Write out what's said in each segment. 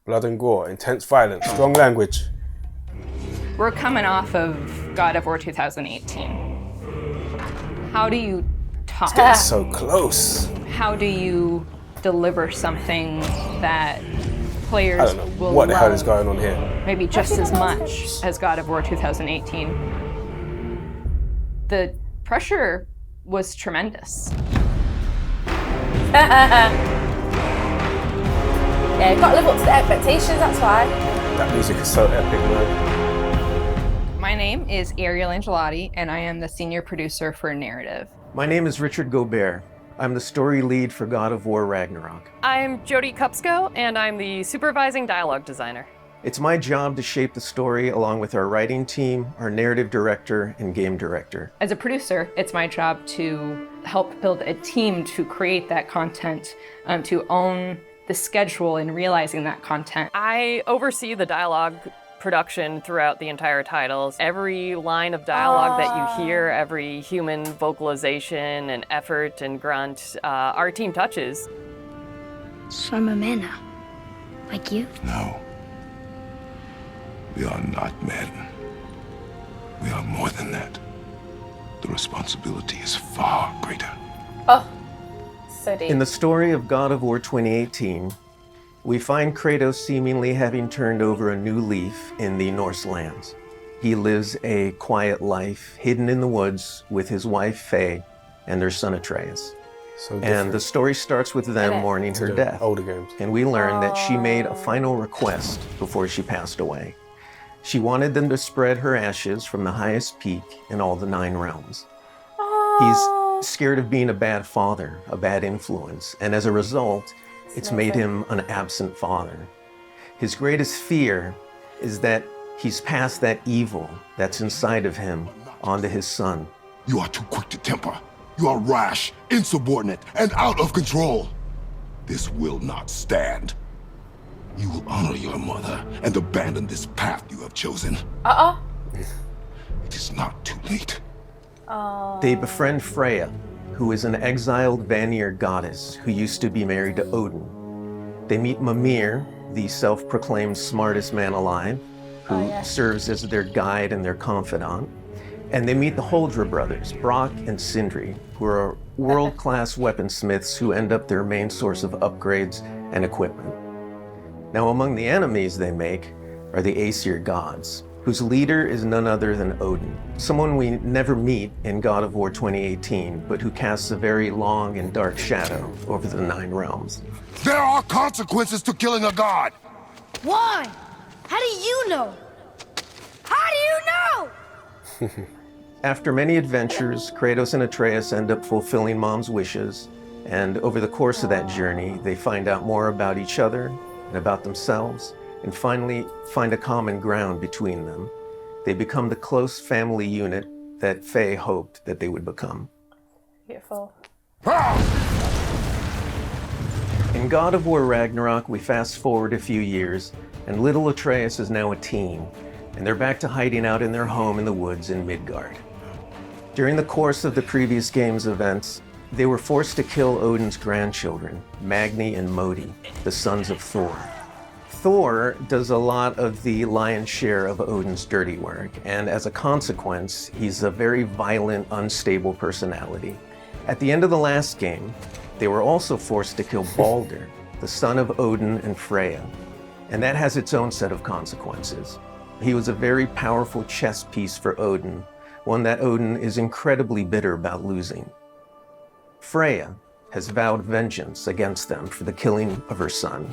blood and gore, intense violence, strong language. We're coming off of God of War 2018. How do you talk? It's getting so close. How do you deliver something that players I don't know will what the hell love is going on here. maybe just as much as God of War 2018? The pressure was tremendous. Yeah, you've got to live up to the expectations, that's why. That music is so epic, man. My name is Ariel Angelotti, and I am the senior producer for narrative. My name is Richard Gobert. I'm the story lead for God of War Ragnarok. I'm Jody Kupsko, and I'm the supervising dialogue designer. It's my job to shape the story along with our writing team, our narrative director, and game director. As a producer, it's my job to help build a team to create that content, to own the schedule in realizing that content. I oversee the dialogue production throughout the entire titles. Every line of dialogue that you hear, every human vocalization and effort and grunt, our team touches. So I'm a man now, like you? No. We are not men. We are more than that. The responsibility is far greater. Oh, so deep. In the story of God of War 2018, we find Kratos seemingly having turned over a new leaf in the Norse lands. He lives a quiet life, hidden in the woods with his wife Faye and their son Atreus. So And different the story starts with them mourning to her the death. older games. And we learn that she made a final request before she passed away. She wanted them to spread her ashes from the highest peak in all the 9 realms. He's scared of being a bad father, a bad influence, and as a result, it's made him an absent father. His greatest fear is that he's passed that evil that's inside of him onto his son. You are too quick to temper. You are rash, insubordinate, and out of control. This will not stand. You will honor your mother and abandon this path you have chosen. It is not too late. They befriend Freya, who is an exiled Vanir goddess who used to be married to Odin. They meet Mimir, the self-proclaimed smartest man alive, who serves as their guide and their confidant. And they meet the Holdra brothers, Brock and Sindri, who are world-class weaponsmiths who end up their main source of upgrades and equipment. Now, among the enemies they make are the Aesir gods, whose leader is none other than Odin, someone we never meet in God of War 2018, but who casts a very long and dark shadow over the 9 realms. There are consequences to killing a god! Why? How do you know? How do you know? After many adventures, Kratos and Atreus end up fulfilling Mom's wishes, and over the course of that journey, they find out more about each other and about themselves, and finally find a common ground between them. They become the close family unit that Faye hoped that they would become. Beautiful. In God of War Ragnarok, we fast forward a few years, and little Atreus is now a teen, and they're back to hiding out in their home in the woods in Midgard. During the course of the previous game's events, they were forced to kill Odin's grandchildren, Magni and Modi, the sons of Thor. Thor does a lot of the lion's share of Odin's dirty work, and as a consequence, he's a very violent, unstable personality. At the end of the last game, they were also forced to kill Balder, the son of Odin and Freya, and that has its own set of consequences. He was a very powerful chess piece for Odin, one that Odin is incredibly bitter about losing. Freya has vowed vengeance against them for the killing of her son.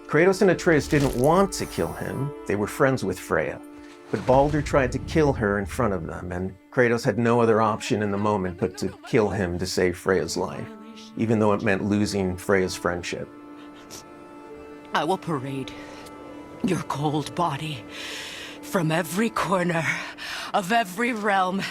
Kratos and Atreus didn't want to kill him, they were friends with Freya, but Balder tried to kill her in front of them, and Kratos had no other option in the moment but to kill him to save Freya's life, even though it meant losing Freya's friendship. I will parade your cold body from every corner of every realm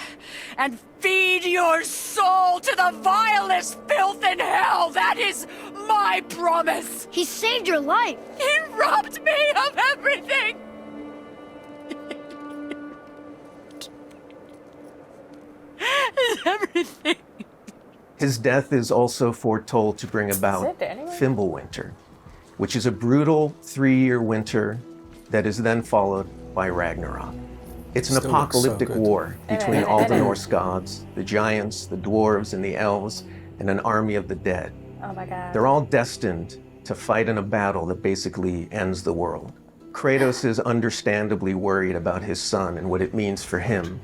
and feed your soul to the vilest filth in hell. That is my promise. He saved your life. He robbed me of everything. Everything. His death is also foretold to bring about Fimbulwinter, which is a brutal 3-year winter that is then followed by Ragnarok. It's an Still looks so apocalyptic good. war between all the Norse gods, the giants, the dwarves, and the elves, and an army of the dead. Oh my god. They're all destined to fight in a battle that basically ends the world. Kratos is understandably worried about his son and what it means for him.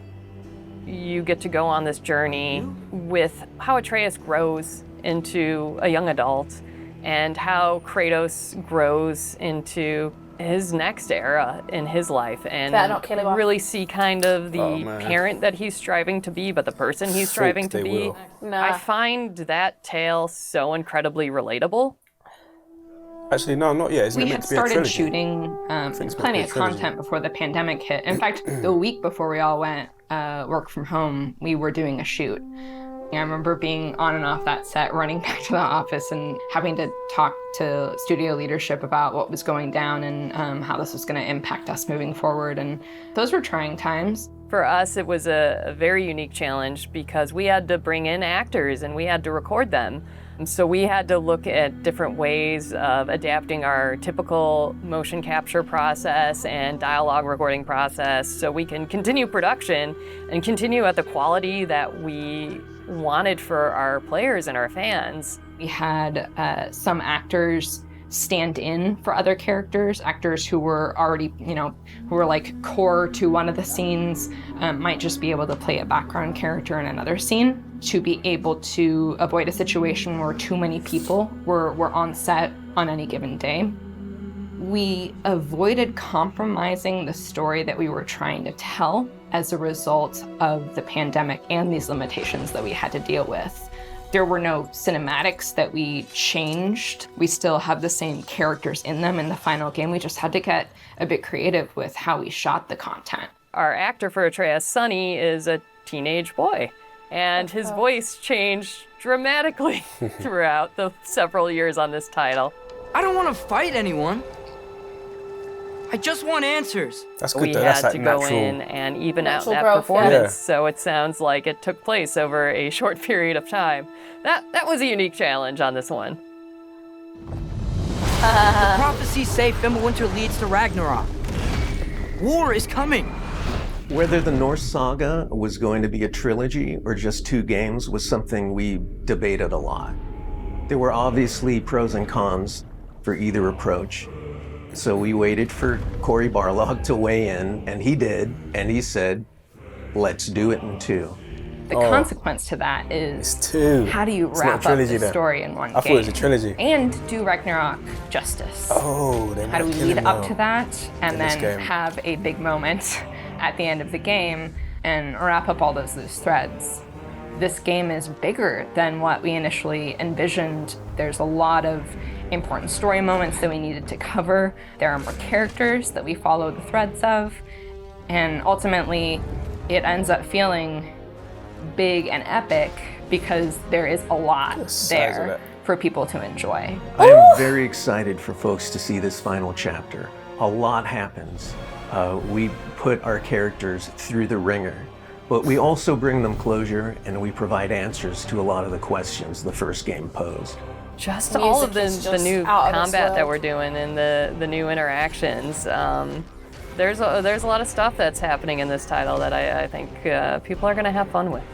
You get to go on this journey with how Atreus grows into a young adult and how Kratos grows into his next era in his life, and Better not kill him off. really see kind of the Oh, man. parent that he's striving to be, but the person he's striving to they be. will. Nah. I find that tale so incredibly relatable. Actually, no, not yet. Isn't We it had meant to be a started trilogy? shooting it's meant to plenty be a of trilogy. content before the pandemic hit. In fact, the week before we all went work from home, we were doing a shoot. I remember being on and off that set, running back to the office and having to talk to studio leadership about what was going down and how this was going to impact us moving forward. And those were trying times. For us, it was a very unique challenge because we had to bring in actors and we had to record them. And so we had to look at different ways of adapting our typical motion capture process and dialogue recording process so we can continue production and continue at the quality that we wanted for our players and our fans. We had some actors stand in for other characters, actors who were already, who were like core to one of the scenes, might just be able to play a background character in another scene to be able to avoid a situation where too many people were on set on any given day. We avoided compromising the story that we were trying to tell as a result of the pandemic and these limitations that we had to deal with. There were no cinematics that we changed. We still have the same characters in them in the final game. We just had to get a bit creative with how we shot the content. Our actor for Atreus, Sonny, is a teenage boy, and his voice changed dramatically throughout the several years on this title. I don't want to fight anyone. I just want answers. That's good We though. That's had like to go natural. in and even out Natural that growth, performance, yeah. so it sounds like it took place over a short period of time. That was a unique challenge on this one. The prophecies say Fimbulwinter leads to Ragnarok. War is coming. Whether the Norse saga was going to be a trilogy or just 2 games was something we debated a lot. There were obviously pros and cons for either approach. So we waited for Cory Barlog to weigh in, and he did, and he said, let's do it in 2. The consequence to that is It's 2. how do you It's not a wrap up trilogy the then. story in one I game? thought it was a trilogy. And do Ragnarok justice. Oh, they How do we might kill lead him up now. to that and in this then game. have a big moment at the end of the game and wrap up all those loose threads? This game is bigger than what we initially envisioned. There's a lot of important story moments that we needed to cover. There are more characters that we follow the threads of. And ultimately, it ends up feeling big and epic because there is a lot The size of there that. for people to enjoy. I am very excited for folks to see this final chapter. A lot happens. We put our characters through the ringer, but we also bring them closure and we provide answers to a lot of the questions the first game posed. Just Music all of is the just new out of this combat that world. we're doing and the new interactions. There's a lot of stuff that's happening in this title that I think people are going to have fun with.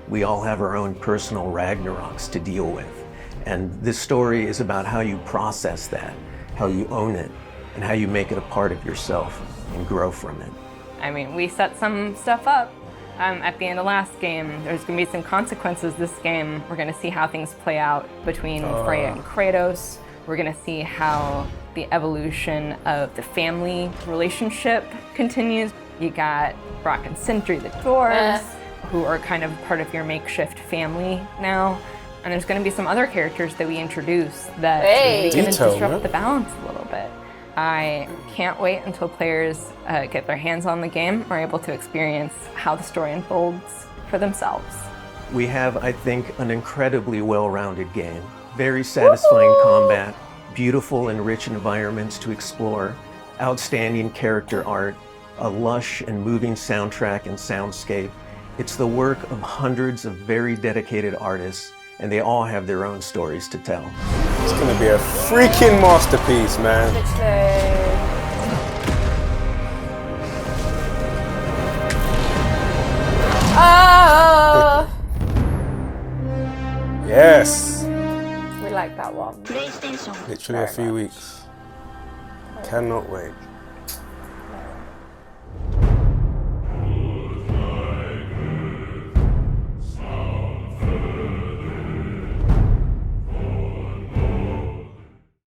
We all have our own personal Ragnaroks to deal with. And this story is about how you process that, how you own it, and how you make it a part of yourself and grow from it. I mean, we set some stuff up at the end of last game. There's going to be some consequences this game. We're going to see how things play out between Freya and Kratos. We're going to see how the evolution of the family relationship continues. You got Brock and Sindri, the dwarves, who are kind of part of your makeshift family now. And there's going to be some other characters that we introduce that Hey. begin to Detail, disrupt man. the balance a little bit. I can't wait until players get their hands on the game, are able to experience how the story unfolds for themselves. We have, I think, an incredibly well-rounded game. Very satisfying combat, beautiful and rich environments to explore, outstanding character art, a lush and moving soundtrack and soundscape. It's the work of hundreds of very dedicated artists, and they all have their own stories to tell. It's gonna be a freaking masterpiece, man. Literally. Oh! Yes. We like that one. Literally a few weeks. Cannot wait.